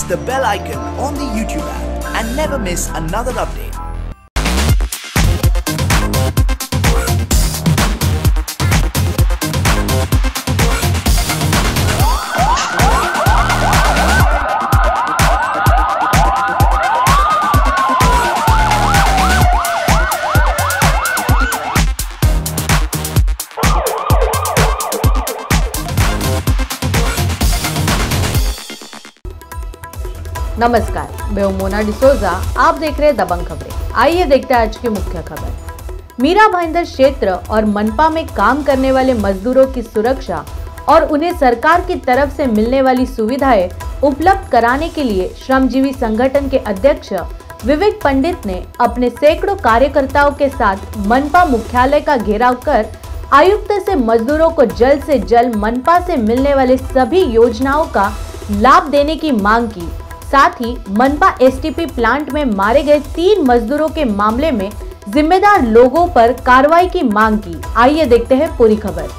press the bell icon on the YouTube app and never miss another update. नमस्कार, मैं हूं मोना डिसोजा। आप देख रहे हैं दबंग खबरें। आइए देखते हैं आज की मुख्य खबर। मीरा भाईंदर क्षेत्र और मनपा में काम करने वाले मजदूरों की सुरक्षा और उन्हें सरकार की तरफ से मिलने वाली सुविधाएं उपलब्ध कराने के लिए श्रमजीवी संगठन के अध्यक्ष विवेक पंडित ने अपने सैकड़ों कार्यकर्ताओं के साथ मनपा मुख्यालय का घेराव कर आयुक्त से मजदूरों को जल्द से जल्द मनपा से मिलने वाले सभी योजनाओं का लाभ देने की मांग की। साथ ही मनपा एसटीपी प्लांट में मारे गए 3 मजदूरों के मामले में जिम्मेदार लोगों पर कार्रवाई की मांग की। आइए देखते हैं पूरी खबर।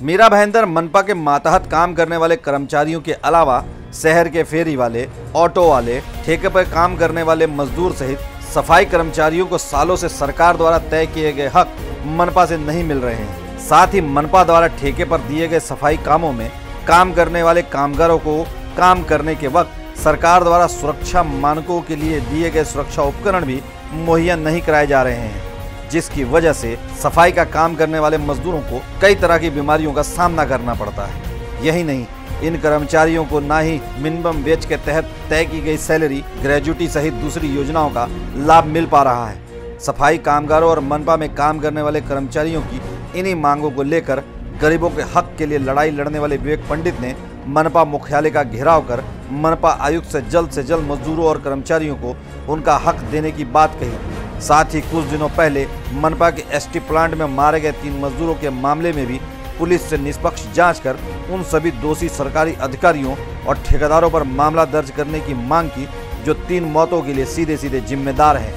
मीरा भाईंदर मनपा के मातहत काम करने वाले कर्मचारियों के अलावा शहर के फेरी वाले, ऑटो वाले, ठेके पर काम करने वाले मजदूर सहित सफाई कर्मचारियों को सालों से सरकार द्वारा तय किए गए हक मनपा से नहीं मिल रहे हैं। साथ ही मनपा द्वारा ठेके पर दिए गए सफाई कामों में काम करने वाले कामगारों को काम करने के वक्त सरकार द्वारा सुरक्षा मानकों के लिए दिए गए सुरक्षा उपकरण भी मुहैया नहीं कराए जा रहे हैं, जिसकी वजह से सफाई का काम करने वाले मजदूरों को कई तरह की बीमारियों का सामना करना पड़ता है। यही नहीं, इन कर्मचारियों को ना ही मिनिमम वेज के तहत तय की गई सैलरी, ग्रेजुटी सहित दूसरी योजनाओं का लाभ मिल पा रहा है। सफाई कामगारों और मनपा में काम करने वाले कर्मचारियों की इन्हीं मांगों को लेकर गरीबों के हक के लिए लड़ाई लड़ने वाले विवेक पंडित ने मनपा मुख्यालय का घेराव कर मनपा आयुक्त से जल्द मजदूरों और कर्मचारियों को उनका हक देने की बात कही। साथ ही कुछ दिनों पहले मनपा के एसटी प्लांट में मारे गए 3 मजदूरों के मामले में भी पुलिस से निष्पक्ष जांच कर उन सभी दोषी सरकारी अधिकारियों और ठेकेदारों पर मामला दर्ज करने की मांग की, जो 3 मौतों के लिए सीधे सीधे जिम्मेदार हैं।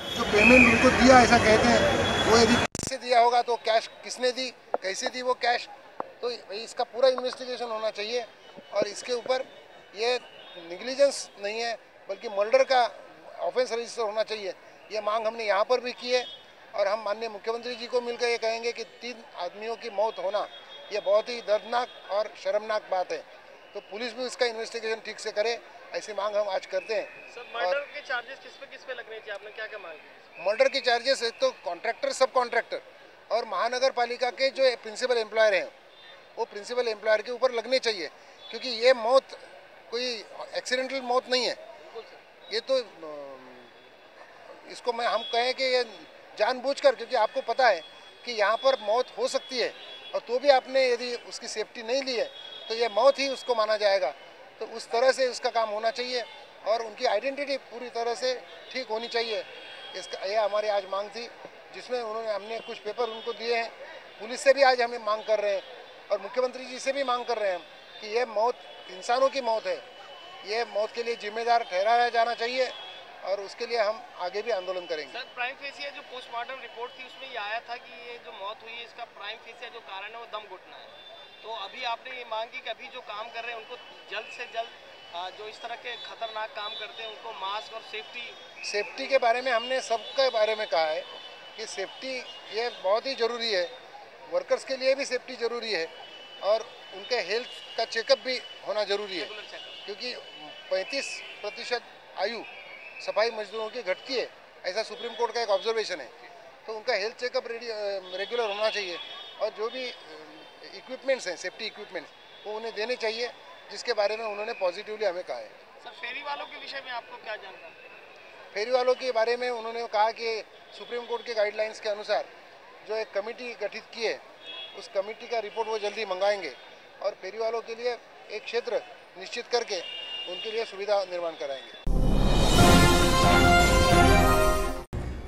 जो पेमेंट उनको दिया ऐसा कहते हैं, वो यदि किससे दिया होगा तो कैश किसने दी, कैसे दी वो कैश, तो इसका पूरा इन्वेस्टिगेशन होना चाहिए। और इसके ऊपर ये निग्लिजेंस नहीं है बल्कि मर्डर का ऑफेंस रजिस्टर होना चाहिए। ये मांग हमने यहाँ पर भी की है और हम माननीय मुख्यमंत्री जी को मिलकर ये कहेंगे कि 3 आदमियों की मौत होना ये बहुत ही दर्दनाक और शर्मनाक बात है। तो पुलिस भी इसका इन्वेस्टिगेशन ठीक से करे, ऐसी मांग हम आज करते हैं। सर, मर्डर के चार्जेस किस पे लगने चाहिए? आपने क्या मांग की? मर्डर के चार्जेस एक तो कॉन्ट्रैक्टर, सब कॉन्ट्रैक्टर और महानगर पालिका के जो प्रिंसिपल एम्प्लॉयर हैं वो प्रिंसिपल एम्प्लॉयर के ऊपर लगने चाहिए, क्योंकि ये मौत कोई एक्सीडेंटल मौत नहीं है। ये तो इसको हम कहें कि ये जानबूझकर, क्योंकि आपको पता है कि यहाँ पर मौत हो सकती है और तो भी आपने यदि उसकी सेफ्टी नहीं ली है तो ये मौत ही उसको माना जाएगा। तो उस तरह से उसका काम होना चाहिए और उनकी आइडेंटिटी पूरी तरह से ठीक होनी चाहिए। इसका यह हमारी आज मांग थी, जिसमें हमने कुछ पेपर उनको दिए हैं। पुलिस से भी आज हमें मांग कर रहे हैं और मुख्यमंत्री जी से भी मांग कर रहे हैं कि ये मौत इंसानों की मौत है, ये मौत के लिए जिम्मेदार ठहराया जाना चाहिए और उसके लिए हम आगे भी आंदोलन करेंगे। सर, प्राइम फेसिया जो पोस्टमार्टम रिपोर्ट थी उसमें ये आया था कि ये जो मौत हुई है इसका प्राइम फेसिया जो कारण है वो दम घुटना है। तो अभी आपने ये मांग की कि अभी जो काम कर रहे हैं उनको जल्द से जल्द जो इस तरह के खतरनाक काम करते हैं उनको मास्क और सेफ्टी के बारे में हमने सबके बारे में कहा है कि सेफ्टी ये बहुत ही ज़रूरी है। वर्कर्स के लिए भी सेफ्टी ज़रूरी है और उनके हेल्थ का चेकअप भी होना ज़रूरी है, क्योंकि 35% आयु सफाई मजदूरों की घटती है, ऐसा सुप्रीम कोर्ट का एक ऑब्जर्वेशन है। तो उनका हेल्थ चेकअप रेगुलर होना चाहिए और जो भी इक्विपमेंट्स हैं, सेफ्टी इक्विपमेंट्स, वो उन्हें देने चाहिए, जिसके बारे में उन्होंने पॉजिटिवली हमें कहा है। सर, फेरी वालों के विषय में आपको क्या जानकारी? फेरी वालों के बारे में उन्होंने कहा कि सुप्रीम कोर्ट के गाइडलाइंस के अनुसार जो एक कमेटी गठित की है, उस कमेटी का रिपोर्ट वो जल्दी मंगाएंगे और फेरी वालों के लिए एक क्षेत्र निश्चित करके उनके लिए सुविधा निर्माण कराएंगे।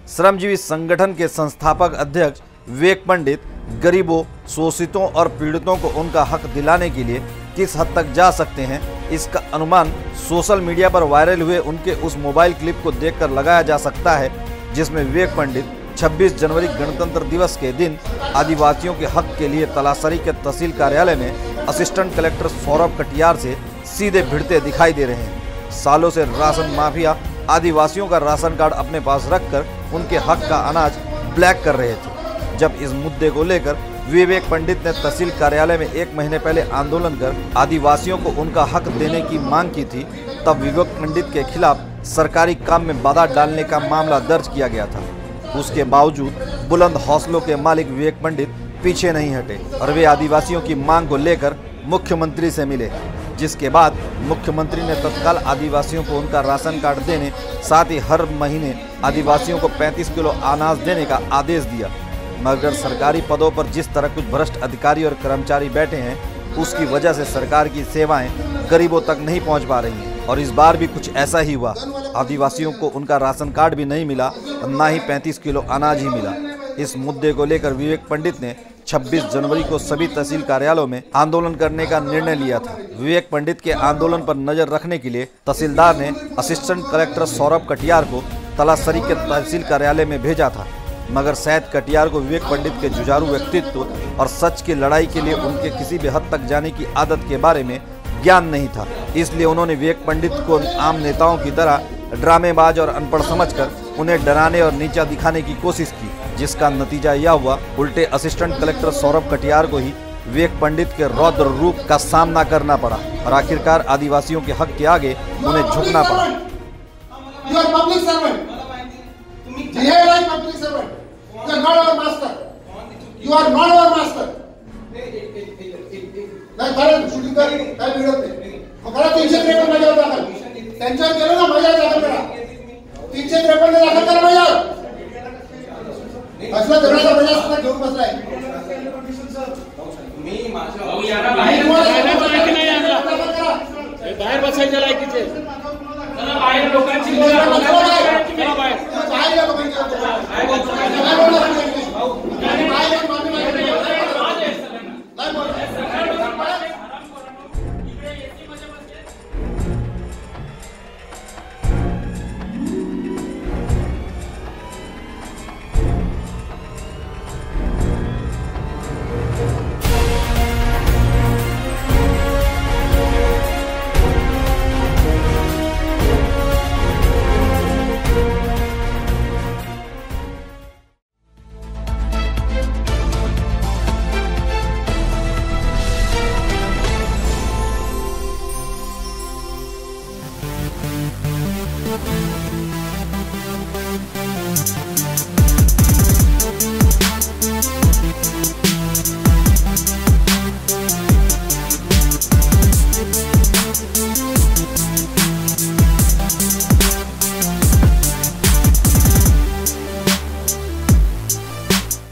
श्रमजीवी संगठन के संस्थापक अध्यक्ष विवेक पंडित गरीबों, शोषितों और पीड़ितों को उनका हक दिलाने के लिए किस हद तक जा सकते हैं, इसका अनुमान सोशल मीडिया पर वायरल हुए उनके उस मोबाइल क्लिप को देखकर लगाया जा सकता है, जिसमें विवेक पंडित 26 जनवरी गणतंत्र दिवस के दिन आदिवासियों के हक के लिए तलासरी के तहसील कार्यालय में असिस्टेंट कलेक्टर सौरभ कटियार से सीधे भिड़ते दिखाई दे रहे हैं। सालों से राशन माफिया आदिवासियों का राशन कार्ड अपने पास रखकर उनके हक का अनाज ब्लैक कर रहे थे। जब इस मुद्दे को लेकर विवेक पंडित ने तहसील कार्यालय में 1 महीने पहले आंदोलन कर आदिवासियों को उनका हक देने की मांग की थी, तब विवेक पंडित के खिलाफ सरकारी काम में बाधा डालने का मामला दर्ज किया गया था। उसके बावजूद बुलंद हौसलों के मालिक विवेक पंडित पीछे नहीं हटे और वे आदिवासियों की मांग को लेकर मुख्यमंत्री से मिले, जिसके बाद मुख्यमंत्री ने तत्काल आदिवासियों को उनका राशन कार्ड देने, साथ ही हर महीने आदिवासियों को 35 किलो अनाज देने का आदेश दिया। मगर सरकारी पदों पर जिस तरह कुछ भ्रष्ट अधिकारी और कर्मचारी बैठे हैं, उसकी वजह से सरकार की सेवाएं गरीबों तक नहीं पहुंच पा रही हैं। और इस बार भी कुछ ऐसा ही हुआ। आदिवासियों को उनका राशन कार्ड भी नहीं मिला और न ही 35 किलो अनाज ही मिला। इस मुद्दे को लेकर विवेक पंडित ने 26 जनवरी को सभी तहसील कार्यालयों में आंदोलन करने का निर्णय लिया था। विवेक पंडित के आंदोलन पर नजर रखने के लिए तहसीलदार ने असिस्टेंट कलेक्टर सौरभ कटियार को तलासरी के तहसील कार्यालय में भेजा था, मगर शायद कटियार को विवेक पंडित के जुझारू व्यक्तित्व और सच की लड़ाई के लिए उनके किसी भी हद तक जाने की आदत के बारे में ज्ञान नहीं था। इसलिए उन्होंने विवेक पंडित को आम नेताओं की तरह ड्रामेबाज और अनपढ़ समझकर उन्हें डराने और नीचा दिखाने की कोशिश की, जिसका नतीजा यह हुआ उल्टे असिस्टेंट कलेक्टर सौरभ कटियार को ही विवेक पंडित के रौद्र रूप का सामना करना पड़ा और आखिरकार आदिवासियों के हक के आगे उन्हें झुकना पड़ा। त्यांच्यावर केलं ना, मजा दाखल करा, 353 दाखल करा मजा. असला धरणाचा मजा सुद्धा घेऊन बसलाय. मी माझ्या बाहेर बसायच्या लायकीचे बाहेर लोकांची